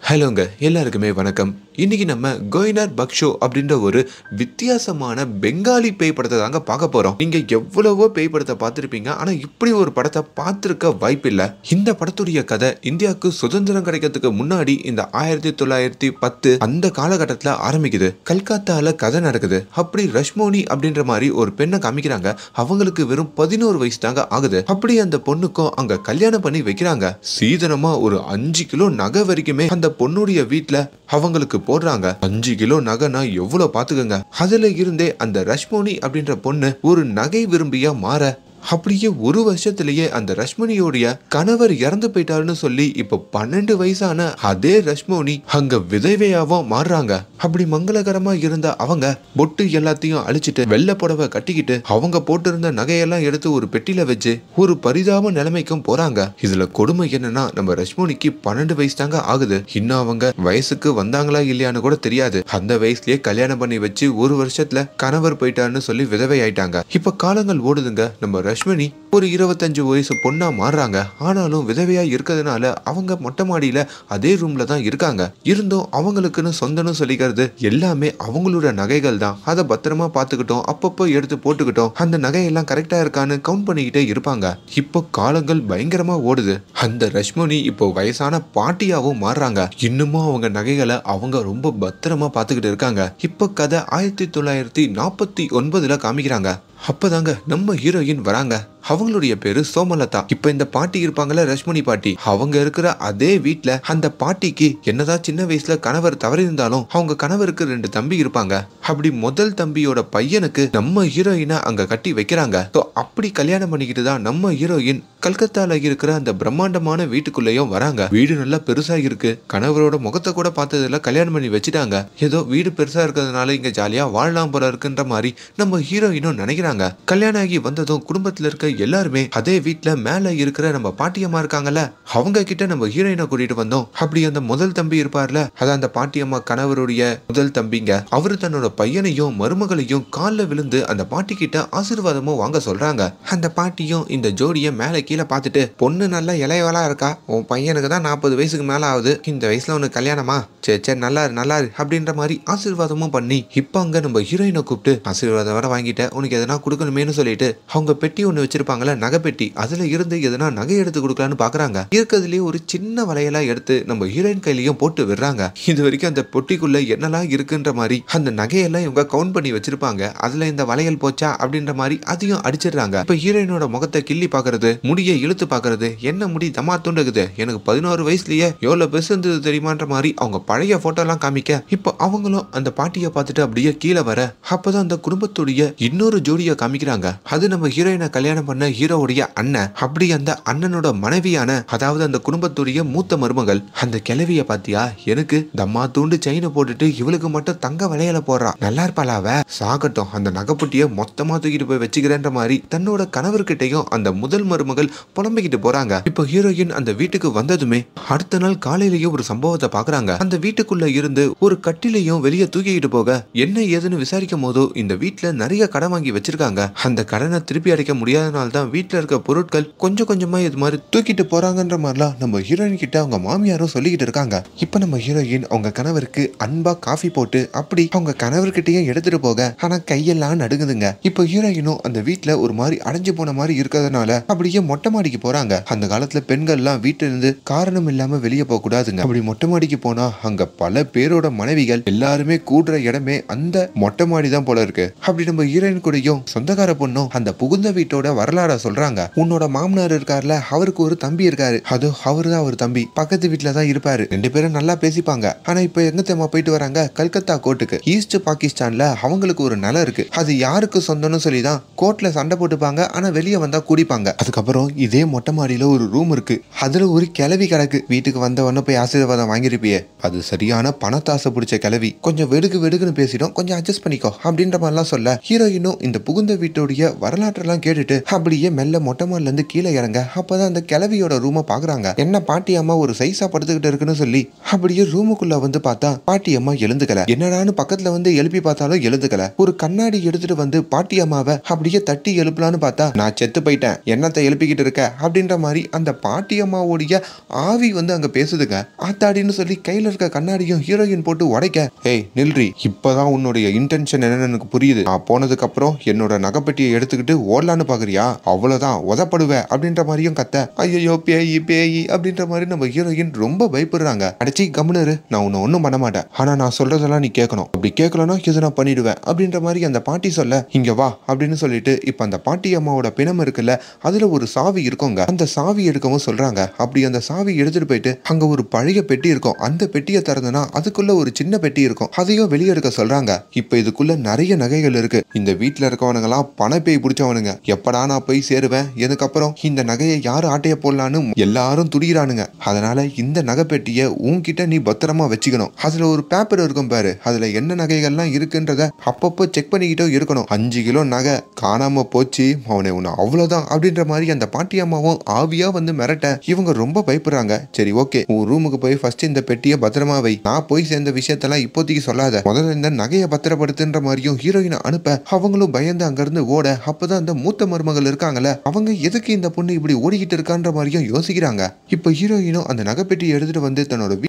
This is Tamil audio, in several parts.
ஹலோங்க எல்லாருக்குமே வணக்கம். இன்னைக்கு நம்ம கோயினார் பக்ஷோ அப்படின்ற ஒரு வித்தியாசமான பெங்காலி பேய் படத்தை தாங்க பார்க்க போறோம். நீங்க எவ்வளவோ பேய் படத்தை பார்த்திருப்பீங்க, ஆனா இப்படி ஒரு படத்தை பார்த்திருக்க வாய்ப்பில்லை. இந்த படத்துடைய கதை இந்தியாவுக்கு சுதந்திரம் கிடைக்கிறதுக்கு முன்னாடி இந்த 1910 அந்த காலகட்டத்தில் ஆரம்பிக்குது. கல்கத்தால கதை நடக்குது. அப்படி ரஷ்மோனி அப்படின்ற மாதிரி ஒரு பெண்ணை காமிக்கிறாங்க. அவங்களுக்கு வெறும் 11 வயசு தாங்க ஆகுது. அப்படி அந்த பொண்ணுக்கும் அங்க கல்யாணம் பண்ணி வைக்கிறாங்க. சீதனமா ஒரு 5 கிலோ நகை வரைக்குமே அந்த பொண்ணுடைய வீட்டுல அவங்களுக்கு போடுறாங்க. 5 கிலோ நகைனா எவ்வளவு பாத்துக்கங்க. அதுல இருந்தே அந்த ரஷ்மோனி அப்படின்ற பொண்ணு ஒரு நகை விரும்பியா மாற அப்படியே ஒரு வருஷத்திலேயே அந்த ரஷ்மணியோடைய கணவர் இறந்து போயிட்டாருன்னு சொல்லி இப்ப 12 வயசான அதே ரஷ்மோனி அங்க விதவையாவும் மாறுறாங்க. அப்படி மங்களகரமா இருந்த அவங்க பொட்டு எல்லாத்தையும் அழிச்சிட்டு வெள்ளை புடவை கட்டிக்கிட்டு அவங்க போட்டிருந்த நகையெல்லாம் எடுத்து ஒரு பெட்டியில வச்சு ஒரு பரிதாப நிலைமைக்கும் போறாங்க. இதுல கொடுமை என்னன்னா, நம்ம ரஷ்மோனிக்கு 12 வயசு தாங்க ஆகுது. இன்னும் அவங்க வயசுக்கு வந்தாங்களா இல்லையான்னு கூட தெரியாது. அந்த வயசுலயே கல்யாணம் பண்ணி வச்சு ஒரு வருஷத்துல கணவர் போயிட்டாருன்னு சொல்லி விதவை ஆயிட்டாங்க. இப்ப காலங்கள் ஓடுதுங்க. நம்ம ரஷ்மணி ஒரு 25 வயசு பொண்ணா மாறுறாங்க. ஆனாலும் விதவையா இருக்கிறதுனால அவங்க மொட்டை மாடியில அதே ரூம்ல தான் இருக்காங்க. இருந்தும் அவங்களுக்குன்னு சொந்தம்னு சொல்லிக்கிறது எல்லாமே அவங்களோட நகைகள் தான். அதை பத்திரமா பார்த்துக்கிட்டோம், அப்பப்போ எடுத்து போட்டுக்கிட்டோம், அந்த நகையெல்லாம் கரெக்டா இருக்கான்னு கவுண்ட் பண்ணிக்கிட்டே இருப்பாங்க. இப்போ காலங்கள் பயங்கரமா ஓடுது. அந்த ரஷ்மணி இப்போ வயசான பாட்டியாவும் மாறுறாங்க. இன்னமும் அவங்க நகைகளை அவங்க ரொம்ப பத்திரமா பார்த்துக்கிட்டு இருக்காங்க. இப்போ கதை 1949 காமிக்கிறாங்க. அப்பதாங்க நம்ம ஹீரோயின் வராங்க. அவங்களுடைய பேரு சோமலதா. இப்ப இந்த பாட்டி இருப்பாங்கல்ல, ரஷ்மணி பாட்டி, அவங்க இருக்கிற அதே வீட்டுல அந்த பாட்டிக்கு என்னதான் சின்ன வயசுல கணவர் தவறி இருந்தாலும் அவங்க கணவருக்கு 2 தம்பி இருப்பாங்க. அப்படி முதல் தம்பியோட பையனுக்கு நம்ம ஹீரோயினை அங்க கட்டி வைக்கிறாங்க. அப்படி கல்யாணம் பண்ணிக்கிட்டு தான் நம்ம ஹீரோயின் கல்கத்தால இருக்கிற அந்த பிரம்மாண்டமான வீட்டுக்குள்ளேயும் வராங்க. வீடு நல்லா பெருசா இருக்கு. கணவரோட முகத்தை கூட பார்த்ததுல கல்யாணம் பண்ணி வச்சுட்டாங்க. ஏதோ வீடு பெருசா இருக்கிறதுனால இங்க ஜாலியா வாழலாம் போல இருக்குன்ற மாதிரி நம்ம ஹீரோயினும் நினைக்கிறாங்க. கல்யாணம் ஆகி வந்ததும் குடும்பத்துல இருக்க எல்லாருமே அதே வீட்டுல மேல இருக்கிற நம்ம பாட்டியம்மா இருக்காங்கல்ல, அவங்க கிட்ட நம்ம ஹீரோயினை கூட்டிட்டு வந்தோம். அப்படி அந்த முதல் தம்பி இருப்பார்ல, அதான் அந்த பாட்டியம்மா கணவருடைய முதல் தம்பிங்க. அவரு தன்னோட பையனையும் மருமகளையும் காலில் விழுந்து அந்த பாட்டி கிட்ட ஆசீர்வாதமும் வாங்க சொல்றாங்க. அந்த பாட்டியும் இந்த ஜோடியை மேல கீழே பார்த்துட்டு, பொண்ணு நல்லா இளையவளா இருக்கா, உன் பையனுக்கு தான் 40 வயசுக்கு மேல ஆகுது, இந்த வயசுல உனக்கு கல்யாணமா, சரி நல்லாரு அப்படின்ற மாதிரி ஆசீர்வாதமும் பண்ணி இப்ப அங்க நம்ம ஹீரோயினை கூப்பிட்டு ஆசீர்வாதம் வர வாங்கிட்ட, உனக்கு எதனா கொடுக்கணுமேனு சொல்லிட்டு அவங்க பெட்டி ஒண்ணு வச்சிருப்பாங்கல்ல, நகை பெட்டி, அதுல இருந்து எதனா நகை எடுத்து கொடுக்கலான்னு பாக்குறாங்க. இருக்கிறதுலயே ஒரு சின்ன வளையெல்லாம் எடுத்து நம்ம ஹீரோயின் கையிலையும் போட்டு விடுறாங்க. இது வரைக்கும் அந்த பொட்டிக்குள்ள என்னெல்லாம் இருக்குன்ற மாதிரி அந்த நகையெல்லாம் இவங்க கவுண்ட் பண்ணி வச்சிருப்பாங்க. அதுல இந்த வளையல் போச்சா அப்படின்ற மாதிரி அதையும் அடிச்சிடுறாங்க. இப்ப ஹீரோயினோட முகத்தை கிள்ளி பாக்குறது, முடியை இழுத்து பாக்குறது, என்ன முடி தமா தூண்டுக்குது, எனக்கு 11 வயசுலயே எவ்வளவு பெருசு இருந்தது தெரியுமான்ற மாதிரி அவங்க பழைய போட்டோ எல்லாம் காமிக்க, இப்போ அவங்களும் அந்த பாட்டியை பார்த்துட்டு அப்படியே கீழே வர, அப்பதான் அந்த குடும்பத்துடைய இன்னொரு ஜோடியை காமிக்கிறாங்க. அது நம்ம ஹீரோயினை கல்யாணம் பண்ண ஹீரோவுடைய அண்ணன். அப்படி அந்த அண்ணனோட மனைவியான, அதாவது அந்த குடும்பத்துடைய மூத்த மருமகள், அந்த கிழவிய பாத்தியா, எனக்கு தம்மா தூண்டு செயினை போட்டுட்டு இவளுக்கு மட்டும் தங்க வளையல போடுறா, நல்லா இருப்பாளாவ, சாகட்டும், அந்த நகைப்புட்டிய மொத்தமா தூக்கிட்டு போய் வச்சுக்கிறேன்ற மாதிரி தன்னோட கணவர்கிட்டையும் அந்த முதல் மருமகள் புலம்பிக்கிட்டு போறாங்க. இப்போ ஹீரோயின் அந்த வீட்டுக்கு வந்ததுமே அடுத்த நாள் காலையிலேயே ஒரு சம்பவத்தை பாக்குறாங்க. அந்த வீட்டுக்குள்ள இருந்து ஒரு கட்டிலையும் வெளியே தூக்கிட்டு போக என்ன ஏதுன்னு விசாரிக்கும் போதோ இந்த வீட்டுல நிறைய கடன் வாங்கி வச்சிருக்காங்க. அந்த கடனை திருப்பி அடைக்க முடியாதனால தான் வீட்டுல இருக்க பொருட்கள் கொஞ்சம் கொஞ்சமா இது மாதிரி தூக்கிட்டு போறாங்கன்ற மாதிரிலாம் நம்ம ஹீரோயின் கிட்ட அவங்க மாமியாரும் சொல்லிக்கிட்டு இருக்காங்க. இப்ப நம்ம ஹீரோயின் அவங்க கணவருக்கு அன்பா காஃபி போட்டு அப்படி அவங்க கணவர்கிட்டயும் எடுத்துட்டு போக, ஆனா கையெல்லாம் நடுங்குதுங்க. இப்ப ஹீரோயினும் அந்த வீட்டுல ஒரு மாதிரி அடைஞ்சு போன மாதிரி இருக்கிறதுனால அப்படியே மொட்டை மாடிக்கு போறாங்க. அந்த காலத்துல பெண்கள் எல்லாம் வீட்டுல இருந்து காரணம் இல்லாம வெளியே போக கூடாதுங்க. அப்படி மொட்டை மாடிக்கு போனா அங்க பல பேரோட மனைவிகள் எல்லாருமே கூடுற இடமே அந்த மொட்டை மாடி தான் போல இருக்கு. அப்படி நம்ம ஹீரோயின் கூடயும் சொந்தக்கார பொண்ணும் அந்த புகுந்த வீட்டோட வரலாற சொல்றாங்க. உன்னோட மாமனார் இருக்காருல, அவருக்கு ஒரு தம்பி இருக்காரு, அது அவருதான் ஒரு தம்பி, பக்கத்து வீட்டுல தான் இருப்பாரு, 2 பேரும் நல்லா பேசிப்பாங்க. ஆனா இப்ப எங்க தெரியுமா போயிட்டு வராங்க, கல்கத்தா கோர்ட்டுக்கு. ஈஸ்ட் பாகிஸ்தான்ல அவங்களுக்கு ஒரு நிலம் இருக்கு, அது யாருக்கு சொந்தம்னு சொல்லிதான் கோர்ட்ல சண்டை போட்டுப்பாங்க. ஆனா வெளியே வந்தா குடிப்பாங்க. அதுக்கப்புறம் இதே மொட்டை மாடியில ஒரு ரூம் இருக்கு, அதுல ஒரு கிளவி கிடக்கு. வீட்டுக்கு வந்தவொன்னு போய் ஆசீர்வாதம் வாங்கிருப்பியே, அது சரியான பணத்தாசை பிடிச்ச கிளவி, கொஞ்சம் வெடுக்குன்னு பேசிடும், கொஞ்சம் அட்ஜஸ்ட் பண்ணிக்கோ அப்படின்ற மாதிரிலாம் சொல்ல, ஹீரோயினும் இந்த புகுந்த வீட்டுடைய வரலாற்றெல்லாம் கேட்டுட்டு அப்படியே மெல்ல மொட்டை மாடில இருந்து கீழே இறங்க. அப்பதான் அந்த கிழவியோட ரூமை பாக்குறாங்க. என்ன பாட்டி அம்மா ஒரு சைஸா படுத்துக்கிட்டு இருக்குன்னு சொல்லி அப்படியே ரூமுக்குள்ள வந்து பார்த்தா பாட்டி அம்மா எழுந்துக்கல. என்னடான்னு பக்கத்துல வந்து எழுப்பி பார்த்தாலும் எழுந்துக்கல. ஒரு கண்ணாடி எடுத்துட்டு வந்து பாட்டி அம்மாவை அப்படியே தட்டி எழுப்பலான்னு பார்த்தா நான் செத்து போயிட்டேன், என்னத்தை எழுப்பிக்கிட்டு இருக்க அப்படின்ற மாதிரி அந்த பாட்டி அம்மாவுடைய ஆவி வந்து அங்க பேசுதுங்க. ஆத்தாடின்னு சொல்லி கையில இருக்க கண்ணாடியும் ஹீரோயின் போட்டு உடைக்க, ஏய் நில்றி, இப்பதான் உன்னுடைய இன்டென்ஷன் என்னன்னு எனக்கு புரியுது. நான் போனதுக்கு அப்புறம் என்னோட நகைப்பெட்டியை எடுத்துக்கிட்டு ஓடலான்னு பாக்குறியா, அவ்வளவுதான் உதப்படுவ அப்படின்ற மாதிரியும் கத்த. ஐயோ பேயி பேயி அப்படின்ற மாதிரி நம்ம ஹீரோயின் ரொம்ப பயப்படுறாங்க. அடிச்சு கம்முனரு, நான் உன்னை ஒன்னும் பண்ண மாட்டேன், ஆனா நான் சொல்றதெல்லாம் நீ கேட்கணும், அப்படி கேட்கலன்னா இது நான் பண்ணிடுவேன் அப்படின்ற மாதிரி அந்த பாட்டி சொல்ல, இங்க வா அப்படின்னு சொல்லிட்டு இப்ப அந்த பாட்டி அம்மாவோட பிணம் இருக்குல்ல, அதுல ஒரு சாவி இருக்குங்க. அந்த சாவி எடுக்கவும் சொல்றாங்க. அப்படி அந்த சாவி எடுத்துட்டு போயிட்டு அங்க ஒரு பழைய பெட்டி இருக்கும். அந்த பெட்டியை திறந்தனா அதுக்குள்ள ஒரு சின்ன பெட்டி இருக்கும். அதையும் வெளியே எடுக்க சொல்றாங்க. இப்ப இதுக்குள்ள நிறைய நகைகள் இருக்கு. இந்த வீட்டுல இருக்கவனுங்க எல்லாம் பணப்பேய் பிடிச்சவனுங்க. எப்படா நான் போய் சேருவேன், இதுக்கப்புறம் இந்த நகையை யாரு ஆட்டைய போடலான்னு எல்லாரும் துடிக்கிறானுங்க. அதனால இந்த நகை பெட்டியை உன்கிட்ட நீ பத்திரமா வச்சுக்கணும். அதுல ஒரு பேப்பர் இருக்கும் பாரு, அதுல என்ன நகைகள்லாம் இருக்குன்றத அப்பப்போ செக் பண்ணிக்கிட்டே இருக்கணும். 5 கிலோ நகை காணாம போச்சு, அவனை உன்னை அவ்வளவுதான் அப்படின்ற மாதிரி அந்த பாட்டி அம்மாவும் ஆவியா வந்து மிரட்ட இவங்க ரொம்ப பயப்படுறாங்க. சரி ஓகே, உன் ரூமுக்கு போய் ஃபர்ஸ்ட் இந்த பெட்டியை பத்திரமா வை, நான் போய் சேர்ந்த விஷயத்தெல்லாம் இப்போதைக்கு சொல்லாத, முதல்ல இந்த நகையை பத்திரப்படுத்துன்ற மாதிரியும் ஹீரோயினை அனுப்ப அவங்களும் பயந்து அங்கிருந்து ஓட. அப்பதான் அந்த மூத்த மருமகள் இருக்காங்கல்ல, அவங்க எதுக்கு இந்த பொண்ணு இப்படி ஓடிக்கிட்டு இருக்கான்ற மாதிரியும் யோசிக்கிறாங்க. இப்ப ஹீரோயினும் அந்த நகைப்பெட்டியை எடுத்துட்டு வந்து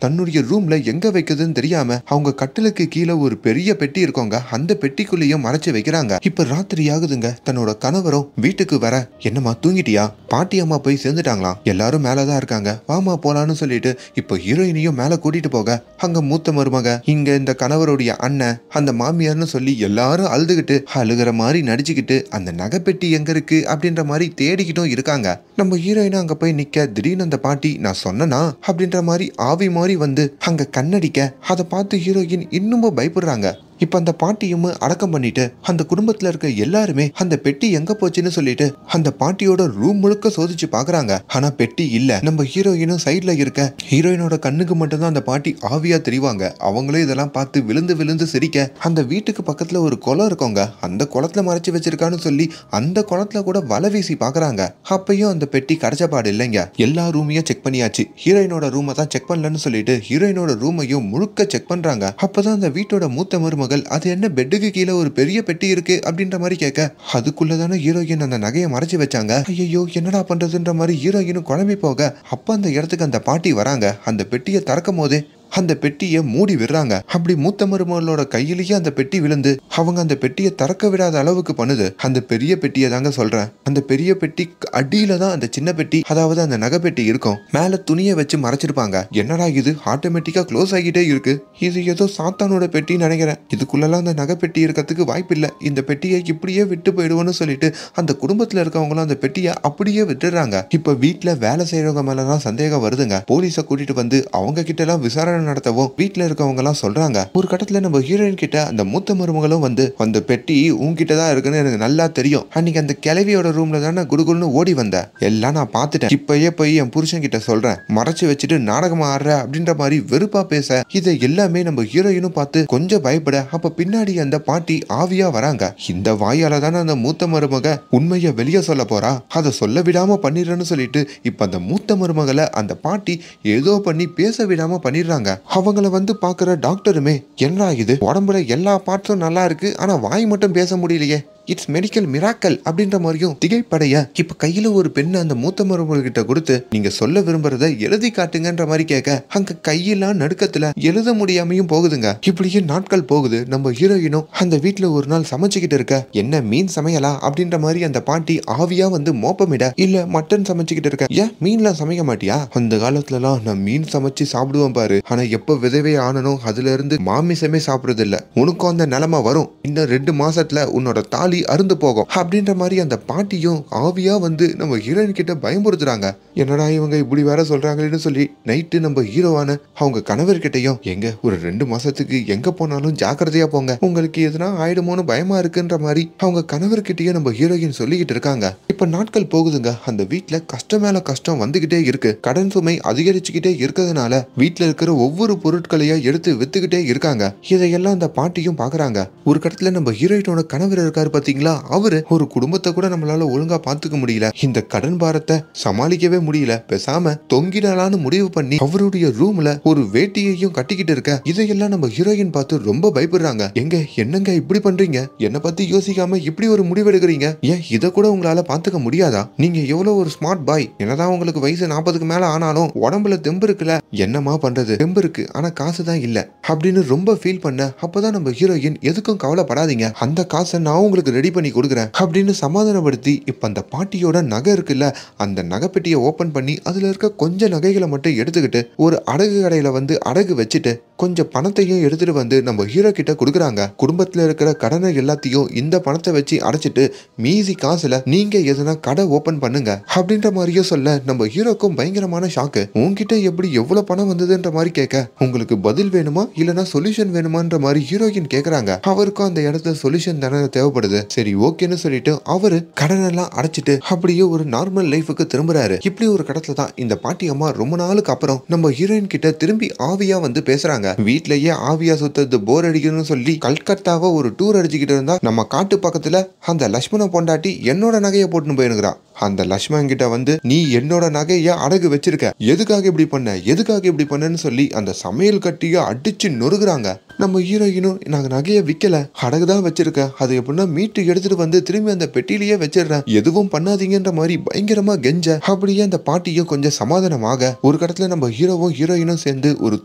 தன்னுடைய ரூம்ல எங்க வைக்குதுன்னு தெரியாம அவங்க கட்டிலுக்கு கீழே ஒரு பெரிய பெட்டி இருக்கோங்க, அந்த பெட்டிக்குள்ளேயும் மறைச்சு வைக்கிறாங்க. இப்ப ராத்திரி ஆகுதுங்க. தன்னோட கணவரும் வீட்டுக்கு வர, என்னம்மா தூங்கிட்டியா, பாட்டி அம்மா போய் சேர்ந்துட்டாங்களாம், எல்லாரும் மேலதான் இருக்காங்க, வாமா போலான்னு சொல்லிட்டு இப்ப ஹீரோயினையும் மேல கூட்டிட்டு போக அங்க மூத்த மருமக, இங்க இந்த கணவருடைய அண்ணன், அந்த மாமியார்னு சொல்லி எல்லாரும் அழுதுகிட்டு அழுகிற மாதிரி நடிச்சுக்கிட்டு அந்த நகைப்பெட்டி எங்க இருக்கு அப்படின்ற மாதிரி தேடிக்கிட்டும் இருக்காங்க. நம்ம ஹீரோயினா அங்க போய் நிக்க, திடீர்னு அந்த பாட்டி நான் சொன்னனா அப்படின்ற மாதிரி ஆவி மாதிரி வந்து அங்க கண்ணடிக்க, அதை பார்த்து ஹீரோயின் இன்னமும் பயப்படுறாங்க. இப்ப அந்த பாட்டியும் அடக்கம் பண்ணிட்டு அந்த குடும்பத்துல இருக்க எல்லாருமே அந்த பெட்டி எங்க போச்சுன்னு சொல்லிட்டு அந்த பாட்டியோட ரூம் முழுக்க சோதிச்சு பாக்குறாங்க. ஆனா பெட்டி இல்ல. நம்ம ஹீரோயினும் சைட்ல இருக்க, ஹீரோயினோட கண்ணுக்கு மட்டும்தான் அந்த பாட்டி ஆவியா தெரிவாங்க. அவங்களே இதெல்லாம் பார்த்து விழுந்து விழுந்து சிரிக்க, அந்த வீட்டுக்கு பக்கத்துல ஒரு குளம் இருக்கோங்க, அந்த குளத்துல மறைச்சு வச்சிருக்கான்னு சொல்லி அந்த குளத்துல கூட வலை வீசி பாக்குறாங்க. அப்பயும் அந்த பெட்டி கிடைச்சபாடு இல்லைங்க. எல்லா ரூமையும் செக் பண்ணியாச்சு, ஹீரோயினோட ரூமை தான் செக் பண்ணலன்னு சொல்லிட்டு ஹீரோயினோட ரூமையும் முழுக்க செக் பண்றாங்க. அப்பதான் அந்த வீட்டோட மூத்த மருமகள், அது என்ன பெட்டுக்கு கீழே ஒரு பெரிய பெட்டி இருக்கு அப்படின்ற மாதிரி கேட்க, அதுக்குள்ளதான ஹீரோயின் அந்த நகையை மறைச்சு வச்சாங்க. ஐயோ என்னடா பண்றதுன்ற மாதிரி ஹீரோயினும் குழம்பி போக, அப்ப அந்த இடத்துக்கு அந்த பாட்டி வராங்க. அந்த பெட்டியை திறக்கும் போதே அந்த பெட்டியை மூடி விடுறாங்க. அப்படி மூத்த மருமகளோட கையிலேயே அந்த பெட்டி விழுந்து அவங்க அந்த பெட்டியை திறக்க விடாத அளவுக்கு பண்ணுது. அந்த பெரிய பெட்டியை தாங்க சொல்றேன். அந்த பெரிய பெட்டி அடியில தான் அந்த சின்ன பெட்டி, அதாவது அந்த நகை பெட்டி இருக்கும். மேல துணியை வச்சு மறைச்சிருப்பாங்க. என்னடா இது ஆட்டோமேட்டிக்கா க்ளோஸ் ஆகிட்டே இருக்கு, இது ஏதோ சாத்தானோட பெட்டின்னு நினைக்கிறேன், இதுக்குள்ளலாம் அந்த நகை பெட்டி இருக்கிறதுக்கு வாய்ப்பு இல்லை, இந்த பெட்டியை இப்படியே விட்டு போயிடுவோன்னு சொல்லிட்டு அந்த குடும்பத்துல இருக்கவங்களும் அந்த பெட்டியை அப்படியே விட்டுறாங்க. இப்ப வீட்டுல வேலை செய்யறவங்க மேலதான் சந்தேகம் வருதுங்க. போலீஸை கூட்டிட்டு வந்து அவங்க கிட்ட எல்லாம் விசாரணை நடத்தவும் வீட்டுல இருக்கவங்க எல்லாம் சொல்றாங்க. ஒரு கட்டத்துல நம்ம ஹீரோயின் கிட்ட அந்த மூத்த மருமகளும் வந்து, அந்த பெட்டி உன்கிட்ட தான் இருக்குன்னு எனக்கு நல்லா தெரியும், அன்னைக்கு அந்த கிழவியோட ரூம்ல தானே குடுகுடுன்னு ஓடி வந்த, எல்லாம் நான் பார்த்துட்டேன், இப்பயே போய் என் புருஷன் கிட்ட சொல்றேன், மறைச்சு வச்சுட்டு நாடகம் ஆடுற அப்படின்ற மாதிரி வெறுப்பா பேச, இதை எல்லாமே நம்ம ஹீரோயினும் பார்த்து கொஞ்சம் பயப்பட, அப்ப பின்னாடி அந்த பாட்டி ஆவியா வராங்க. இந்த வாயால தானே அந்த மூத்த மருமக உண்மையை வெளியே சொல்ல போறா, அதை சொல்ல விடாம பண்ணிடுறேன்னு சொல்லிட்டு இப்ப அந்த மூத்த மருமகளை அந்த பாட்டி ஏதோ பண்ணி பேச விடாம பண்ணிடுறாங்க. அவங்கள வந்து பாக்குற டாக்டருமே, என்ன இது உடம்புல எல்லா பார்ட்ஸும் நல்லா இருக்கு, ஆனா வாய் மட்டும் பேச முடியலையே, இட்ஸ் மெடிக்கல் மிராக்கல் அப்படின்ற மாதிரியும் திகைப்படைய இப்ப கையில ஒரு பெண்ணை அந்த மூத்த மருமகிட்ட கொடுத்து, நீங்க சொல்ல விரும்புறத எழுதி காட்டுங்கன்ற மாதிரி கேட்க, அங்க கையெல்லாம் நடுக்கத்துல எழுத முடியாமையும் போகுதுங்க. இப்படியே நாட்கள் போகுது. நம்ம ஹீரோயினும் அந்த வீட்டுல ஒரு நாள் சமைச்சுக்கிட்டு இருக்க, என்ன மீன் சமையலா அப்படின்ற மாதிரி அந்த பாட்டி ஆவியா வந்து மோப்பமிட, இல்ல மட்டன் சமைச்சுக்கிட்டு இருக்க, ஏன் மீன்லாம் சமைக்க மாட்டியா, அந்த காலத்துல எல்லாம் நான் மீன் சமைச்சு சாப்பிடுவேன் பாரு, ஆனா எப்ப விதவே ஆனனும் அதுல இருந்து மாமிசமே சாப்பிடுறது இல்ல, உனக்கும் அந்த நிலைமை வரும், இன்னும் 2 மாசத்துல உன்னோட தாலி அருந்து போகும் அப்படின்ற மாதிரி அந்த பாட்டியும் ஆவியா வந்து நம்ம ஹீரோயின் கிட்ட பயமுறுத்துறாங்க. என்னடா இவங்க இப்படி வேற சொல்றாங்கன்னு சொல்லி நைட்டு நம்ம ஹீரோவான அவங்க கணவர்கிட்டையும், எங்க ஒரு 2 மாசத்துக்கு எங்க போனாலும் ஜாக்கிரதையா போங்க, உங்களுக்கு எதுனா ஆயிடுமோன்னு பயமா இருக்குன்ற மாதிரி அவங்க கணவர்கிட்டயும் நம்ம ஹீரோயின் சொல்லிக்கிட்டு இருக்காங்க. இப்ப நாட்கள் போகுதுங்க. அந்த வீட்டுல கஷ்டம் மேல கஷ்டம் வந்துகிட்டே இருக்கு. கடன் சுமை அதிகரிச்சுக்கிட்டே இருக்கிறதுனால வீட்டுல இருக்கிற ஒவ்வொரு பொருட்களையும் எடுத்து வித்துக்கிட்டே இருக்காங்க. இதையெல்லாம் அந்த பாட்டியும் பாக்குறாங்க. ஒரு கட்டத்துல நம்ம ஹீரோயினோட கணவர் இருக்காரு பாத்தீங்களா, அவரு ஒரு குடும்பத்தை கூட நம்மளால ஒழுங்கா பாத்துக்க முடியல, இந்த கடன் பாரத்தை சமாளிக்கவே முடியல, பேசாம தொங்கிடலான்னு முடிவு பண்ணி அவருடைய ரூம்ல ஒரு வேட்டியையும் கட்டிக்கிட்டு இருக்க. இதையெல்லாம் நம்ம ஹீரோயின் பார்த்து ரொம்ப பயப்படுறாங்க. எங்க என்னங்க இப்படி பண்றீங்க, என்ன பத்தி யோசிக்காம இப்படி ஒரு முடிவு எடுக்கிறீங்க, ஏன் இதை கூட உங்களால பாத்துக்க முடியாதா, நீங்க எவ்வளவு ஒரு ஸ்மார்ட் பாய், என்னதான் உங்களுக்கு வயசு 40க்கு மேல ஆனாலும் உடம்புல தெம்பு இருக்குல்ல, என்னமா பண்றது, தெம்பு இருக்கு ஆனா காசு தான் இல்ல அப்படின்னு ரொம்ப ஃபீல் பண்ண. அப்பதான் நம்ம ஹீரோயின் எதுக்கும் கவலைப்படாதீங்க, அந்த காசை நான் உங்களுக்கு ரெடி பண்ணி கொடுக்குறேன் அப்படின்னு சமாதானப்படுத்தி, இப்ப அந்த பாட்டியோட நகை இருக்குல்ல, அந்த நகைப்பெட்டியை ஓபன் பண்ணி அதுல இருக்க கொஞ்சம் நகைகளை மட்டும் எடுத்துக்கிட்டு ஒரு அடகு கடையில வந்து அடகு வச்சுட்டு கொஞ்சம் பணத்தையும் எடுத்துட்டு வந்து நம்ம ஹீரோ கிட்ட கொடுக்குறாங்க. குடும்பத்துல இருக்கிற கடனை எல்லாத்தையும் இந்த பணத்தை வச்சு அடைச்சிட்டு மீதி காசுல நீங்க எதுனா கடை ஓபன் பண்ணுங்க அப்படின்ற மாதிரியே சொல்ல, நம்ம ஹீரோக்கும் பயங்கரமான ஷாக்கு. உன்கிட்ட எப்படி எவ்வளவு பணம் வந்ததுன்ற மாதிரி கேட்க, உங்களுக்கு பதில் வேணுமா இல்லனா சொல்யூஷன் வேணுமான்ற மாதிரி ஹீரோயின் கேக்குறாங்க. அவருக்கும் அந்த இடத்துல சொல்யூஷன் தானே தேவைப்படுது. சரி ஓகேன்னு சொல்லிட்டு அவரு கடனெல்லாம் அடைச்சிட்டு அப்படியே ஒரு நார்மல் லைஃபுக்கு திரும்புறாரு. இப்படி ஒரு கடத்துல தான் இந்த பாட்டி அம்மா ரொம்ப நாளுக்கு அப்புறம் நம்ம ஹீரோயின் கிட்ட திரும்பி ஆவியா வந்து பேசுறாங்க. வீட்லயே ஆவியா சுத்தது போர் அடிக்குதுன்னு சொல்லி கல்கத்தாவை ஒரு டூர் அடிச்சுக்கிட்டு இருந்தா, நம்ம காட்டு பக்கத்துல அந்த லட்சுமண பொண்டாட்டி என்னோட நகையை போட்டுன்னு போயிருக்கிறா. அந்த லட்சுமணன் கிட்ட வந்து, நீ என்னோட நகைய அடகு வச்சிருக்க, எதுக்காக இப்படி பண்ண, எதுக்காக இப்படி பண்ணன்னு சொல்லி அந்த சமையல் கட்டிய அடிச்சு நொறுக்குறாங்க. நம்ம ஹீரோயினும், நாங்க நகையை விக்கல, அடகுதான் வச்சிருக்க, அது எப்படின்னா மீட்டு எடுத்துட்டு வந்து திரும்பி அந்த பெட்டிலேயே வச்சிடுறேன், எதுவும் பண்ணாதீங்கன்ற மாதிரி பயங்கரமா கெஞ்ச. அப்படியே அந்த பாட்டியும் கொஞ்சம் சமாதானமாக ஒரு கடத்துல நம்ம ஹீரோவும் ஹீரோயினும் சேர்ந்து ஒரு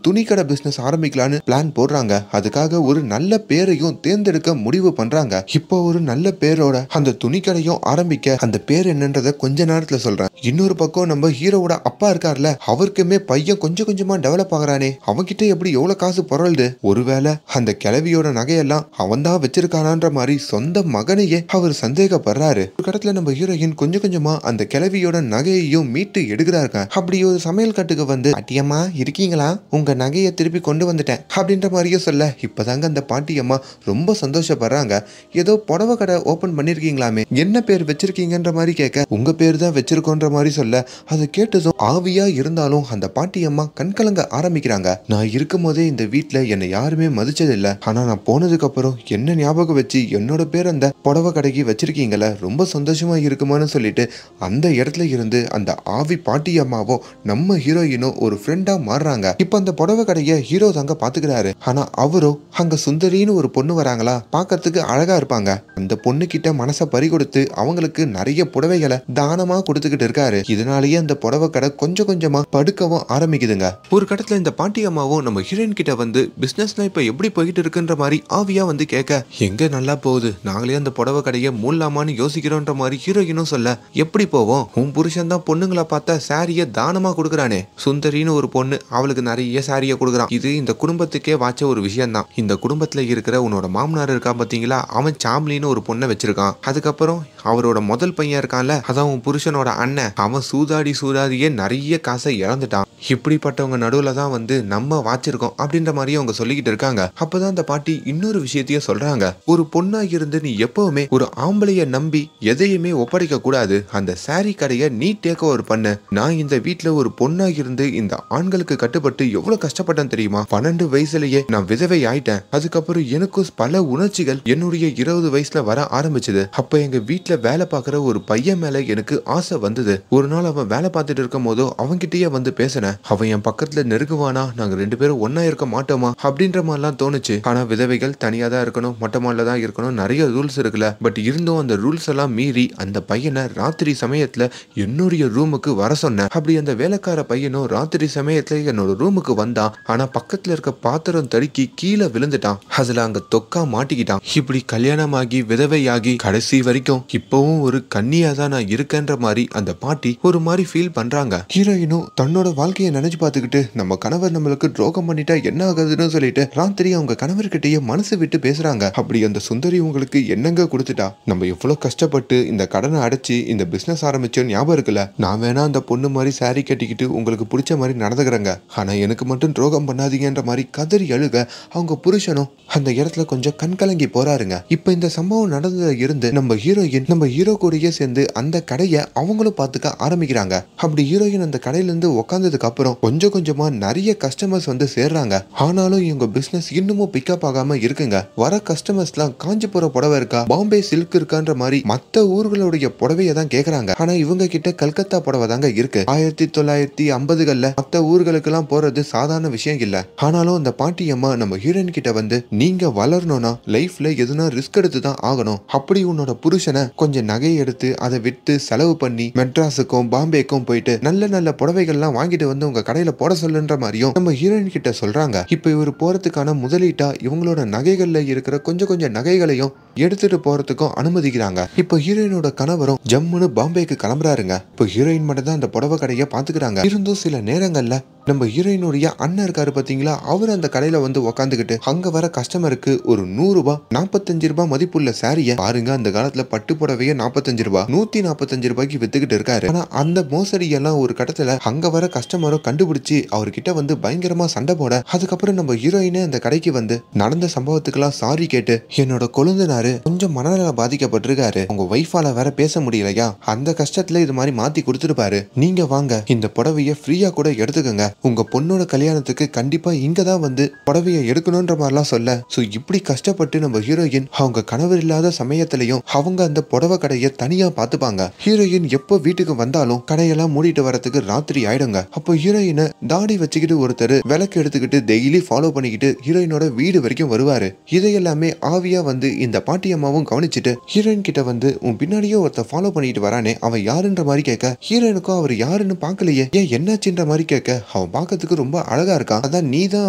துணிக்கடை பிசினஸ் ஆரம்பிக்கலான்னு பிளான் போடுறாங்க. அதுக்காக ஒரு நல்ல பேரையும் தேர்ந்தெடுக்க முடிவு பண்றாங்க. இப்போ ஒரு நல்ல பேரோட அந்த துணிக்கடையும் ஆரம்பிக்க, அந்த பேர் என்னன்ற கொஞ்ச நேரத்துல சொல்றேன். இன்னொரு பக்கம் நம்ம ஹீரோவோட அப்பா இருக்கார்ல, அவருக்குமே பையன் கொஞ்சம் கொஞ்சமா டெவலப் ஆகுறானே, அவன்கிட்ட எப்படி எவ்வளவு காசு பொருள்து, ஒருவேளை அந்த கிழவியோட நகையெல்லாம் அவன் தான் வச்சிருக்கானான்ற மாதிரி சொந்த மகனையே அவர் சந்தேகப்படுறாரு. ஒரு கடத்துல நம்ம ஹீரோயின் கொஞ்சம் கொஞ்சமா அந்த கிழவியோட நகையையும் மீட்டு எடுக்கிறாருங்க. அப்படி ஒரு சமையல் கட்டுக்கு வந்து, பாட்டியம்மா இருக்கீங்களா, உங்க நகையை திருப்பி கொண்டு வந்துட்டேன் அப்படின்ற மாதிரியே சொல்ல, இப்பதாங்க அந்த பாட்டியம்மா ரொம்ப சந்தோஷப்படுறாங்க. ஏதோ புடவை கடை ஓபன் பண்ணிருக்கீங்களாமே, என்ன பேர் வச்சிருக்கீங்கன்ற மாதிரி கேட்க, உங்க பேர் தான் வச்சிருக்கோன்ற மாதிரி சொல்ல, அதை கேட்டதும் ஆவியா இருந்தாலும் அந்த பாட்டி அம்மா கண்கலங்க ஆரம்பிக்கிறாங்க. நான் இருக்கும் போதே இந்த வீட்டுல என்னை யாருமே மதிச்சது இல்ல, ஆனா நான் போனதுக்கு அப்புறம் என்ன ஞாபகம் வச்சு என்னோட பேர் அந்த புடவை கடைக்கு வச்சிருக்கீங்கல்ல, ரொம்ப சந்தோஷமா இருக்குமான்னு சொல்லிட்டு அந்த இடத்துல இருந்து அந்த ஆவி பாட்டி அம்மாவும் நம்ம ஹீரோயினும் ஒரு ஃப்ரெண்டா மாறுறாங்க. இப்ப அந்த புடவை கடையை ஹீரோ தாங்க பாத்துக்கிறாரு. ஆனா அவரும் அங்க சுந்தரின்னு ஒரு பொண்ணு வராங்களா, பாக்கிறதுக்கு அழகா இருப்பாங்க. அந்த பொண்ணு கிட்ட மனசை பறி கொடுத்து அவங்களுக்கு நிறைய புடவைகளை தானமா கொடுத்துக்கிட்டு இருக்காரு. இதனாலேயே அந்த புடவை கடை கொஞ்சம் கொஞ்சமா படுக்கவும் ஆரம்பிக்குதுங்க. ஒரு கடத்துல இந்த பாட்டி அம்மாவும் நம்ம ஹீரோயின் கிட்ட வந்து, பிசினஸ்லாம் இப்ப எப்படி போயிட்டு இருக்குன்ற மாதிரி ஆவியா வந்து கேட்க, எங்க நல்லா போகுது, நாங்களே அந்த புடவை கடையை மூடலாமான்னு யோசிக்கிறோன்ற மாதிரி ஹீரோயினும் சொல்ல, எப்படி போவோம், உன் புருஷன் தான் பொண்ணுங்களை பார்த்தா சாரிய தானமா கொடுக்குறானே, சுந்தரின்னு ஒரு பொண்ணு அவளுக்கு நிறைய சாரிய கொடுக்குறான், இது இந்த குடும்பத்துக்கே வாச்ச ஒரு விஷயம் தான். இந்த குடும்பத்துல இருக்கிற உன்னோட மாமனார் இருக்கா பாத்தீங்களா, அவன் சாம்லின்னு ஒரு பொண்ணை வச்சிருக்கான். அதுக்கப்புறம் அவரோட முதல் பையன் இருக்கான்ல, அதான் உன் புருஷனோட அண்ணன், அவன் சூதாடியே நிறைய காசை இழந்துட்டான். இப்படிப்பட்டவங்க நடுவுல தான் வந்து நம்ம வாச்சிருக்கோம் அப்படின்ற மாதிரி அவங்க சொல்லிக்கிட்டு இருக்காங்க. அப்பதான் அந்த பாட்டி இன்னொரு விஷயத்தையும் சொல்றாங்க. ஒரு பொண்ணா இருந்து நீ எப்பவுமே ஒரு ஆம்பளைய நம்பி எதையுமே ஒப்படைக்க கூடாது. அந்த சாரி கடையை நீ டேக் ஓவர் பண்ணு. நான் இந்த வீட்டுல ஒரு பொண்ணா இருந்து இந்த ஆண்களுக்கு கட்டுப்பட்டு எவ்வளவு கஷ்டப்பட்டேன் தெரியுமா, 12 வயசுலயே நான் விதவை ஆயிட்டேன். அதுக்கப்புறம் எனக்கும் பல உணர்ச்சிகள் என்னுடைய 20 வயசுல வர ஆரம்பிச்சது. அப்ப எங்க வீட்டுல வேலை பார்க்குற ஒரு பையன் மேல எனக்கு ஆசை வந்தது. ஒரு நாள் அவன் வேலை பார்த்துட்டு இருக்கும் போதோ அவன்கிட்டயே வந்து பேசினேன். அவன் என் பக்கத்துல நெருங்குவானா, நாங்க 2 பேரும் ஒன்னா இருக்க மாட்டோமா அப்படின்ற மாதிரிலாம் தோணுச்சு. ஆனா விதவைகள் தனியா தான் இருக்கணும், மொட்டை மாடல தான் இருக்கணும், நிறைய ரூல்ஸ் இருக்குல்ல. பட் இருந்தும் அந்த ரூல்ஸ் எல்லாம் மீறி அந்த பையனை ராத்திரி சமயத்துல என்னுடைய ரூமுக்கு வர சொன்னேன். அப்படி அந்த வேலைக்கார பையனும் ராத்திரி சமயத்துல என்னோட ரூமுக்கு வந்தான். ஆனா பக்கத்துல இருக்க பாத்திரம் தடுக்கி கீழே விழுந்துட்டான். அதுல அங்க தொக்கா மாட்டிக்கிட்டான். இப்படி கல்யாணமாகி விதவையாகி கடைசி வரைக்கும் இப்பவும் ஒரு கன்னியா தான் நான் இருக்கேன்ற மாதிரி அந்த பாட்டி ஒரு மாதிரி ஃபீல் பண்றாங்க. ஹீரோயினும் தன்னோட வாழ்க்கையை நினைச்சு பார்த்துக்கிட்டு, நம்ம கணவர் நம்மளுக்கு துரோகம் பண்ணிட்டா என்ன ஆகுதுன்னு சொல்லிட்டு ராத்திரி அவங்க கணவர்கிட்டயே மனசு விட்டு பேசுறாங்க. அப்படி அந்த சுந்தரி உங்களுக்கு என்னங்க கொடுத்துட்டா, நம்ம எவ்வளவு கஷ்டப்பட்டு இந்த கடனை அடைச்சு இந்த பிசினஸ் ஆரம்பிச்சோம் ஞாபகம் இருக்குல்ல, நான் வேணா அந்த பொண்ணு மாதிரி சாரி கட்டிக்கிட்டு உங்களுக்கு பிடிச்ச மாதிரி நடந்துக்கிறேங்க, ஆனா எனக்கு மட்டும் துரோகம் பண்ணாதீங்கன்ற மாதிரி கதறி அழுக அவங்க புருஷனும் அந்த இடத்துல கொஞ்சம் கண்கலங்கி போறாருங்க. இப்ப இந்த சம்பவம் நடந்ததுல இருந்து நம்ம ஹீரோயின் நம்ம ஹீரோ கூடயே சேர்ந்து அந்த கடையை அவங்களும் பார்த்துக்க ஆரம்பிக்கிறாங்க. அப்படி ஹீரோயின் அந்த கடையில இருந்து உட்கார்ந்ததுக்கு அப்புறம் கொஞ்சம் கொஞ்சமா நிறைய கஸ்டமர்ஸ் வந்து சேர்றாங்க. ஆனாலும் இவங்க பிசினஸ் இன்னமும் பிக்கப் ஆகாம இருக்குங்க. வர கஸ்டமர்ஸ் எல்லாம் காஞ்சிபுரம் புடவை இருக்கா, பாம்பே சில்க் இருக்கான்ற மாதிரி மத்த ஊர்களுடைய புடவையை தான் கேக்குறாங்க. ஆனா இவங்க கிட்ட கல்கத்தா புடவை தாங்க இருக்கு. 1950கள்ல மத்த ஊர்களுக்கு எல்லாம் போறது சாதாரண விஷயம் இல்ல. ஆனாலும் அந்த பாட்டி அம்மா நம்ம ஹீரோயின் கிட்ட வந்து, நீங்க வளரணும்னா லைஃப்ல எதுனா ரிஸ்க் எடுத்து தான் ஆகணும். அப்படி உன்னோட புருஷனை கொஞ்சம் நகை எடுத்து அதை விட்டு செலவு பண்ணி மெட்ராஸுக்கும் பாம்பேக்கும் போயிட்டு நல்ல நல்ல புடவைகள்லாம் வாங்கிட்டு வந்து உங்க கடையில போட சொல்லுன்ற மாதிரியும் நம்ம ஹீரோயின் கிட்ட சொல்றாங்க. இப்ப இவர் போறதுக்கான முதலீட்டா இவங்களோட நகைகள்ல இருக்கிற கொஞ்சம் கொஞ்சம் நகைகளையும் எடுத்துட்டு போறதுக்கும் அனுமதிக்கிறாங்க. இப்போ ஹீரோயினோட கணவரும் ஜம்முன்னு பாம்பேக்கு கிளம்புறாருங்க. இப்போ ஹீரோயின் மட்டும் தான் அந்த புடவை கடையை பாத்துக்கிறாங்க. இருந்தும் சில நேரங்கள்ல நம்ம ஹீரோயினுடைய அண்ணன் இருக்காரு பாத்தீங்களா, அவர் அந்த கடையில வந்து உக்காந்துக்கிட்டு அங்க வர கஸ்டமருக்கு ஒரு 100 ரூபாய் 45 ரூபாய் மதிப்புள்ள சாரிய பாருங்க, அந்த காலத்துல பட்டு புடவைய 45 ரூபாய் 145 ரூபாய்க்கு வித்துக்கிட்டு இருக்காரு. ஆனா அந்த மோசடி எல்லாம் ஒரு கட்டத்துல அங்க வர கஸ்டமரும் கண்டுபிடிச்சு அவர்கிட்ட வந்து பயங்கரமா சண்டை போட, அதுக்கப்புறம் நம்ம ஹீரோயினே அந்த கடைக்கு வந்து நடந்த சம்பவத்துக்கெல்லாம் சாரி கேட்டு, என்னோட கொழுந்தனாரு கொஞ்சம் மனநல பாதிக்கப்பட்டிருக்காரு, உங்க வைஃபால வேற பேச முடியலையா, அந்த கஷ்டத்துல இது மாதிரி மாத்தி கொடுத்துருப்பாரு, நீங்க வாங்க இந்த புடவைய ஃப்ரீயா கூட எடுத்துக்கங்க, உங்க பொண்ணோட கல்யாணத்துக்கு கண்டிப்பா இங்க தான் வந்து புடவைய எடுக்கணும்ன்ற மாதிரிலாம் சொல்ல, சோ இப்படி கஷ்டப்பட்டு நம்ம ஹீரோயின் அவங்க கணவர் இல்லாத சமயத்திலையும் அவங்க அந்த புடவை கடையை தனியா பாத்துப்பாங்க. ஹீரோயின் எப்போ வீட்டுக்கு வந்தாலும் கடையெல்லாம் மூடிட்டு வரதுக்கு ராத்திரி ஆயிடுங்க. அப்போ ஹீரோயினை தாடி வச்சுக்கிட்டு ஒருத்தர் விளக்கு எடுத்துக்கிட்டு டெய்லி ஃபாலோ பண்ணிக்கிட்டு ஹீரோயினோட வீடு வரைக்கும் வருவாரு. இதையெல்லாமே ஆவியா வந்து இந்த பாட்டி அம்மாவும் கவனிச்சுட்டு ஹீரோயின் கிட்ட வந்து, உன் பின்னாடியே ஒருத்தர் ஃபாலோ பண்ணிட்டு வரானே அவன் யாருன்ற மாதிரி கேட்க, ஹீரோயினுக்கும் அவர் யாருன்னு பாக்கலையே, ஏன் என்னாச்சுன்ற மாதிரி கேட்க, அவன் பார்க்கறதுக்கு ரொம்ப அழகா இருக்கான், அதான் நீ தான்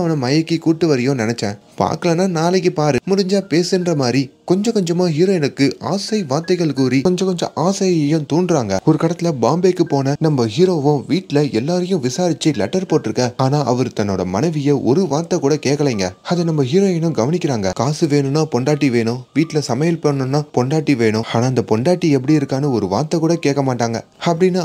அவனை மயக்கி கூட்டு வரையோ நினைச்சேன், பார்க்கலன்னா நாளைக்கு பாரு, முடிஞ்சா பேசுன்ற மாதிரி கொஞ்சம் கொஞ்சமா ஹீரோயினுக்கு ஆசை வார்த்தைகள் கூறி கொஞ்சம் கொஞ்சம் ஆசையையும் தூண்டுறாங்க. ஒரு கடத்துல பாம்பேக்கு போன நம்ம ஹீரோவும் வீட்டுல எல்லாரையும் விசாரிச்சு லெட்டர் போட்டிருக்க, ஆனா அவர் தன்னோட மனைவிய ஒரு வார்த்தை கூட கேட்கலைங்க. அதை நம்ம ஹீரோயினும் கவனிக்கிறாங்க. காசு வேணும்னா பொண்டாட்டி வேணும், வீட்டுல சமையல் பண்ணணும்னா பொண்டாட்டி வேணும், ஆனா அந்த பொண்டாட்டி எப்படி இருக்கான்னு ஒரு வார்த்தை கூட கேட்க மாட்டாங்க அப்படின்னு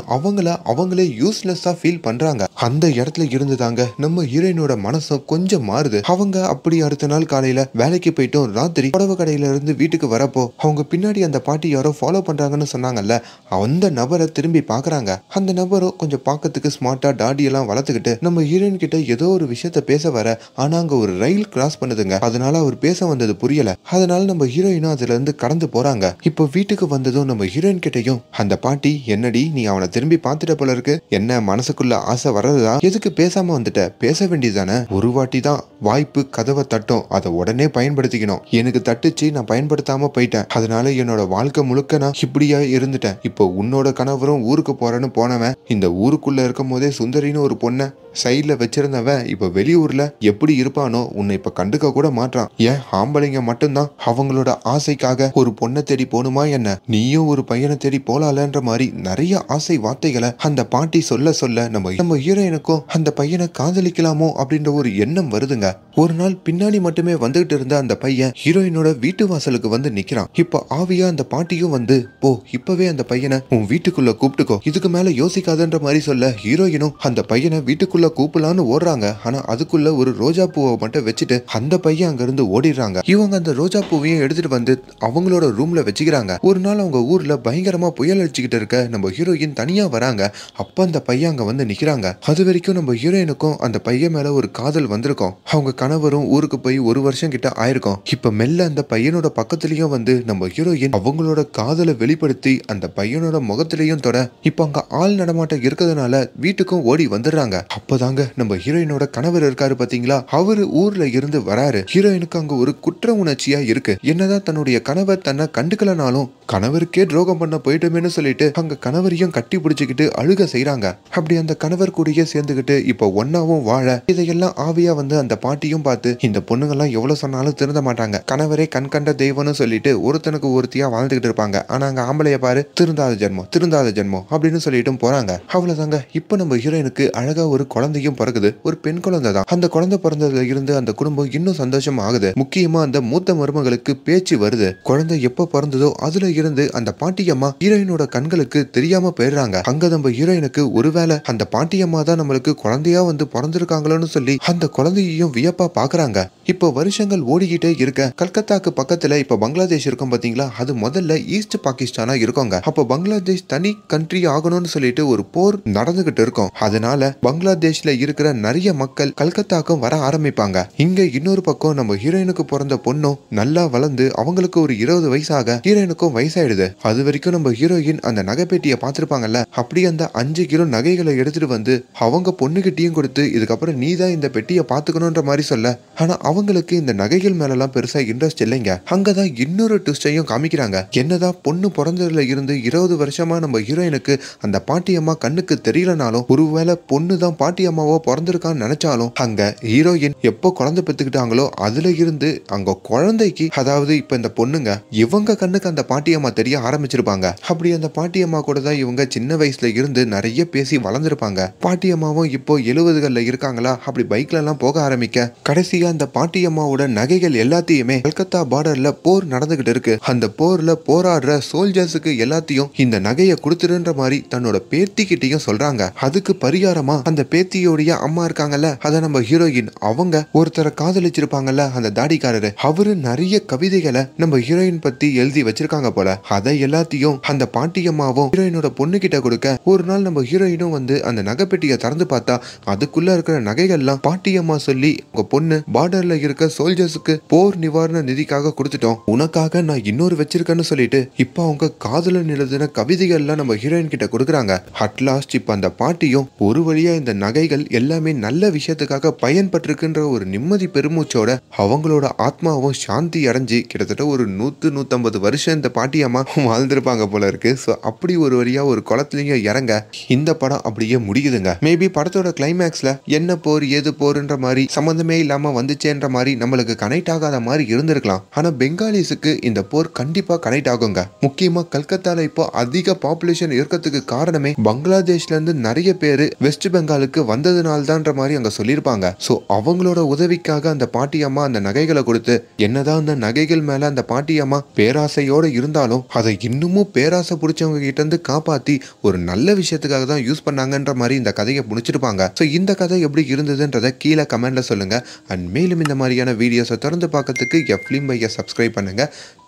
அவங்களே யூஸ்லெஸ்ஸா ஃபீல் பண்றாங்க. அந்த இடத்துல இருந்துதாங்க நம்ம ஹீரோயினோட மனசும் கொஞ்சம் மாறுது. அவங்க அப்படி அடுத்த நாள் காலையில வேலைக்கு போயிட்டு ராத்திரி புடவை கடையில இருந்து வீட்டுக்கு வரப்போ அவங்க பின்னாடி அந்த பாட்டி யாரோ ஃபாலோ பண்றாங்கன்னு சொன்னாங்கல்ல, அந்த நபரை திரும்பி பாக்குறாங்க. அந்த நபரும் கொஞ்சம் பார்க்கறதுக்கு ஸ்மார்ட்டா தாடி எல்லாம் வளர்த்துக்கிட்டு நம்ம ஹீரோயின் கிட்ட ஏதோ ஒரு விஷயத்த பேச வர, ஆனா அங்க ஒரு ரயில் கிராஸ் பண்ணுதுங்க. அதனால அவர் பேச வந்தது புரியல. அதனால நம்ம ஹீரோயினும் அதுல இருந்து கடந்து போறாங்க. இப்போ வீட்டுக்கு வந்ததும் நம்ம ஹீரோயின் கிட்டையும் அந்த பாட்டி, என்னடி நீ அவனை திரும்பி பார்த்துட்ட போல இருக்கு, என்ன மனசுக்குள்ள ஆசை வர்றதா, எதுக்கு பேசாம வந்துட்ட, பேச வேண்டியதானே, ஒரு வாட்டி தான் வாய்ப்பு கதவை தட்டும், அதை உடனே பயன்படுத்திக்கணும், எனக்கு தட்டுச்சு நான் பயன்படுத்தாம போயிட்டேன், அதனால என்னோட வாழ்க்கை முழுக்க நான் இப்படியா இருந்துட்டேன், இப்போ உன்னோட கணவரும் ஊருக்கு போறேன்னு போனவன் இந்த ஊருக்குள்ள இருக்கும் போதே சுந்தரின்னு ஒரு பொண்ணை சைட்ல வச்சிருந்தவன் இப்ப வெளியூர்ல எப்படி இருப்பானோ, உன்னை இப்ப கண்டுக்க கூட மாட்டான், ஏன் ஆம்பளைங்க மட்டும்தான் அவங்களோட ஆசைக்காக ஒரு பொண்ணை தேடி போகணுமா என்ன, நீயும் ஒரு பையனை தேடி போலாலன்ற மாதிரி நிறைய ஆசை வார்த்தைகளை அந்த பாட்டி சொல்ல சொல்ல நம்ம ஹீரோயினுக்கும் அந்த பையனை காதலிக்கலாமோ அப்படின்ற ஒரு எண்ணம் வருதுங்க. ஒரு நாள் பின்னாடி மட்டுமே வந்துகிட்டு இருந்த அந்த பையன் ஹீரோயினோட வீட்டு வாசலுக்கு வந்து நிக்கிறான். இப்ப ஆவியா அந்த பாட்டியும் வந்து, போ இப்பவே அந்த பையனை உன் வீட்டுக்குள்ள கூப்பிட்டுக்கோ, இதுக்கு மேல யோசிக்காதன்ற மாதிரி சொல்ல, ஹீரோயினும் அந்த பையனை வீட்டுக்குள்ள கூப்பிடலான்னு ஓடுறாங்க. ஆனா அதுக்குள்ள ஒரு ரோஜா பூவை மட்டும் வச்சுட்டு அந்த பையன் அங்க இருந்து ஓடிடுறாங்க. இவங்க அந்த ரோஜா பூவையும் எடுத்துட்டு வந்து அவங்களோட ரூம்ல வச்சுக்கிறாங்க. ஒரு நாள் அவங்க ஊர்ல பயங்கரமா புயல் அடிச்சுக்கிட்டு இருக்க நம்ம ஹீரோயின் தனியா வராங்க. அப்ப அந்த பையன் அங்க வந்து நிக்கிறாங்க. அது வரைக்கும் நம்ம ஹீரோயினுக்கும் அந்த பையன் மேல ஒரு காதல் வந்திருக்கும். அவங்க கணவரும் ஊருக்கு போய் 1 வருஷம் கிட்ட ஆயிருக்கும். இப்ப மெல்ல அந்த பையனோட பக்கத்துலயும் வந்து நம்ம ஹீரோயின் அவங்களோட காதலை வெளிப்படுத்தி அந்த பையனோட முகத்திலையும் தொட, இப்ப அங்க ஆள் நடமாட்டம் இருக்கிறதுனால வீட்டுக்கும் ஓடி வந்துடுறாங்க. அப்பதாங்க நம்ம ஹீரோயினோட கணவர் இருக்காரு பாத்தீங்களா, அவரு ஊர்ல இருந்து வராரு. ஹீரோயினுக்கு அங்க ஒரு குற்ற உணர்ச்சியா இருக்கு. என்னதான் தன்னுடைய கணவர் தன்னை கண்டுக்கலனாலும் கணவருக்கே துரோகம் பண்ண போயிட்டோமேனு சொல்லிட்டு அங்க கணவரையும் கட்டி பிடிச்சுக்கிட்டு அழுக செய்யறாங்க. அப்படி அந்த கணவர் கூடயே சேர்ந்துகிட்டு இப்ப ஒன்னாவும் வாழ, இதையெல்லாம் ஆவியா வந்து அந்த பாட்டியும் பார்த்து, இந்த பொண்ணுங்கெல்லாம் எவ்வளவு சொன்னாலும் திருந்த மாட்டாங்க, கணவரே கண் கண்ட தெய்வம்னு சொல்லிட்டு ஒருத்தனுக்கு ஒருத்தியா வாழ்ந்துகிட்டு இருப்பாங்க, ஆனா அங்க ஆம்பளைய பாரு, திருந்தாத ஜென்மம் அப்படின்னு சொல்லிட்டு போறாங்க. அவ்வளவுதாங்க. இப்ப நம்ம ஹீரோயினுக்கு அழகா ஒரு குழந்தையும் பிறகுது. ஒரு பெண் குழந்தை தான். அந்த குழந்தை பிறந்ததுல இருந்து அந்த குடும்பம் இன்னும் சந்தோஷம் ஆகுது. முக்கியமா அந்த மூத்த மருமகளுக்கு பேச்சு வருது. குழந்தை எப்ப பிறந்ததோ அதுல இருந்து அந்த பாட்டியம்மா ஹீரோயினோட கண்களுக்கு தெரியாம போயிடுறாங்க. அங்க நம்ம ஹீரோயினுக்கு ஒருவேளை அந்த பாட்டியம்மா தான் நம்மளுக்கு குழந்தையா வந்து பிறந்திருக்காங்களோன்னு சொல்லி அந்த குழந்தையையும் வியப்பா பாக்குறாங்க. இப்போ வருஷங்கள் ஓடிக்கிட்டே இருக்க கல்கத்தாக்கு பக்கத்துல இப்ப பங்களாதேஷ் இருக்கும் பாத்தீங்களா, அது முதல்ல ஈஸ்ட் பாகிஸ்தானா இருக்கோங்க. அப்போ பங்களாதேஷ் தனி கண்ட்ரி ஆகணும்னு சொல்லிட்டு ஒரு போர் நடந்துகிட்டு இருக்கும். அதனால பங்களாதேஷ்ல இருக்கிற நிறைய மக்கள் கல்கத்தாக்கும் வர ஆரம்பிப்பாங்க. இங்க இன்னொரு பக்கம் நம்ம ஹீரோயினுக்கு பிறந்த பொண்ணும் நல்லா வளர்ந்து அவங்களுக்கு ஒரு 20 வயசாக ஹீரோயினுக்கும் வயசாயிடுது. அது வரைக்கும் நம்ம ஹீரோயின் அந்த நகைப்பேட்டியை பார்த்திருப்பாங்கல்ல, அப்படி அந்த 5 கிலோ நகைகளை எடுத்துட்டு வந்து அவங்க பொண்ணுகிட்டையும் கொடுத்து இதுக்கப்புறம் நீ தான் இந்த பெட்டியை பாத்துக்கணும்ன்ற மாதிரி சொல்ல, ஆனா அவங்களுக்கு இந்த நகைகள் மேலலாம் பெருசா இன்ட்ரெஸ்ட் இல்லைங்க. அங்கதான் இன்னொரு ட்விஸ்டையும் காமிக்கிறாங்க. என்னதான் பொண்ணு பிறந்ததுல இருந்து 20 வருஷமா நம்ம ஹீரோயினுக்கு அந்த பாட்டியம்மா கண்ணுக்கு தெரியலனாலும், ஒருவேளை பொண்ணு தான் பாட்டியம்மாவோ பிறந்திருக்கான்னு நினைச்சாலும், அங்க ஹீரோயின் எப்போ குழந்தை பெத்துக்கிட்டாங்களோ அதுல இருந்து அங்க குழந்தைக்கு, அதாவது இப்ப இந்த பொண்ணுங்க இவங்க கண்ணுக்கு அந்த பாட்டியம்மா தெரிய ஆரம்பிச்சிருப்பாங்க. அப்படி அந்த பாட்டியம்மா கூட தான் இவங்க சின்ன வயசுல இருந்து நிறைய பேசி வளர்ந்துருப்பாங்க. பாட்டியம்மாவும் இப்போ 70கள்ல இருக்காங்களா, அப்படி பைக்ல எல்லாம் போக ஆரம்பிக்க கடைசியா அந்த பாட்டியம்மாவோட நகைகள் எல்லாத்தையுமே கல்கத்தா பார்டர்ல போர் நடந்துகிட்டு இருக்கு. அந்த போர்ல போராடுற சோல்ஜர்ஸுக்கு எல்லாத்தையும் இந்த நகையை கொடுத்துருன்ற மாதிரி தன்னோட பேத்திக்கிட்டையும் சொல்றாங்க. அதுக்கு பரிகாரமா அந்த பேத்தியோடைய அம்மா இருக்காங்கல்ல, அத நம்ம ஹீரோயின் அவங்க ஒருத்தரை காதலிச்சிருப்பாங்கல்ல, அந்த தாடிக்காரரு, அவரு நிறைய கவிதைகளை நம்ம ஹீரோயின் பத்தி எழுதி வச்சிருக்காங்க போல. அதை எல்லாத்தையும் அந்த பாட்டியம்மாவும் ஹீரோயினோட பொண்ணு கிட்ட கொடுக்க, ஒரு நாள் நம்ம ஹீரோயினும் வந்து அந்த நகைப்பெட்டியை திறந்து பார்த்தா அதுக்குள்ள இருக்கிற நகைகள்லாம் பாட்டியம்மா சொல்லி, உங்க பொண்ணு பார்டர்ல இருக்க சோல்ஜர்ஸுக்கு போர் நிவாரண நிதிக்காக கொடுத்துட்டோம், உனக்காக நான் இன்னொரு வச்சிருக்கேன்னு சொல்லிட்டு இப்ப அவங்க காதலன் எழுதின கவிதைகள்லாம் நம்ம ஹீரோயின் கிட்ட கொடுக்குறாங்க. அட்லாஸ்ட் இப்ப அந்த பாட்டியும் ஒரு வழியா இந்த நகைகள் எல்லாமே நல்ல விஷயத்துக்காக பயன்பட்டிருக்குன்ற ஒரு நிம்மதி பெருமூச்சோட அவங்களோட ஆத்மாவும் சாந்தி அடைஞ்சு கிட்டத்தட்ட ஒரு 100-150 வருஷம் இந்த பாட்டியம்மா வாழ்ந்திருப்பாங்க போல இருக்கு. ஸோ அப்படி ஒரு வழியா ஒரு குளத்துலயும் இறங்க இந்த படம் அப்படியே முடியுதுங்க. மேபி படத்தோட கிளைமேக்ஸ்ல என்ன போர் ஏது போர்ன்ற மாதிரி சம்பந்தமே இல்லாம வந்துச்சேன்ற மாதிரி நம்மளுக்கு கனெக்ட் ஆகாத மாதிரி இருந்திருக்கலாம். ஆனா பெங்காலிஸுக்கு இந்த போர் கண்டிப்பா கனெக்ட் ஆகுங்க. முக்கியமா கல்கத்தால இப்போ அதிக பாப்புலேஷன் இருக்கிறதுக்கு காரணமே பங்களாதேஷ்ல இருந்து நிறைய பேரு வெஸ்ட் பெங்காலுக்கு வந்ததுனால தான்ற மாதிரி அங்க சொல்லியிருப்பாங்க. ஸோ அவங்களோட உதவிக்காக அந்த பாட்டியம்மா அந்த நகைகளை கொடுத்து, என்னதான் அந்த நகைகள் மேல அந்த பாட்டியம்மா பேராசையோட இருந்தாலும் அதை இன்னமும் பேராசை பிடிச்சவங்க கிட்ட இருந்து காப்பாத்தி ஒரு நல்ல விஷயத்துக்காக தான் யூஸ் பண்ணாங்கன்ற மாதிரி இந்த கதையை முடிச்சிருப்பாங்க. ஸோ இந்த கதை எப்படி இருந்ததுன்றதை கீழே கமெண்ட்ல சொல்லுங்க. அண்ட் மேலும் இந்த மாதிரியான வீடியோஸை தொடர்ந்து பார்க்கறதுக்கு எஃப்லிம் பையை சப்ஸ்கிரைப் பண்ணுங்க.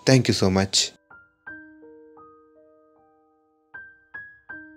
Thank you so much.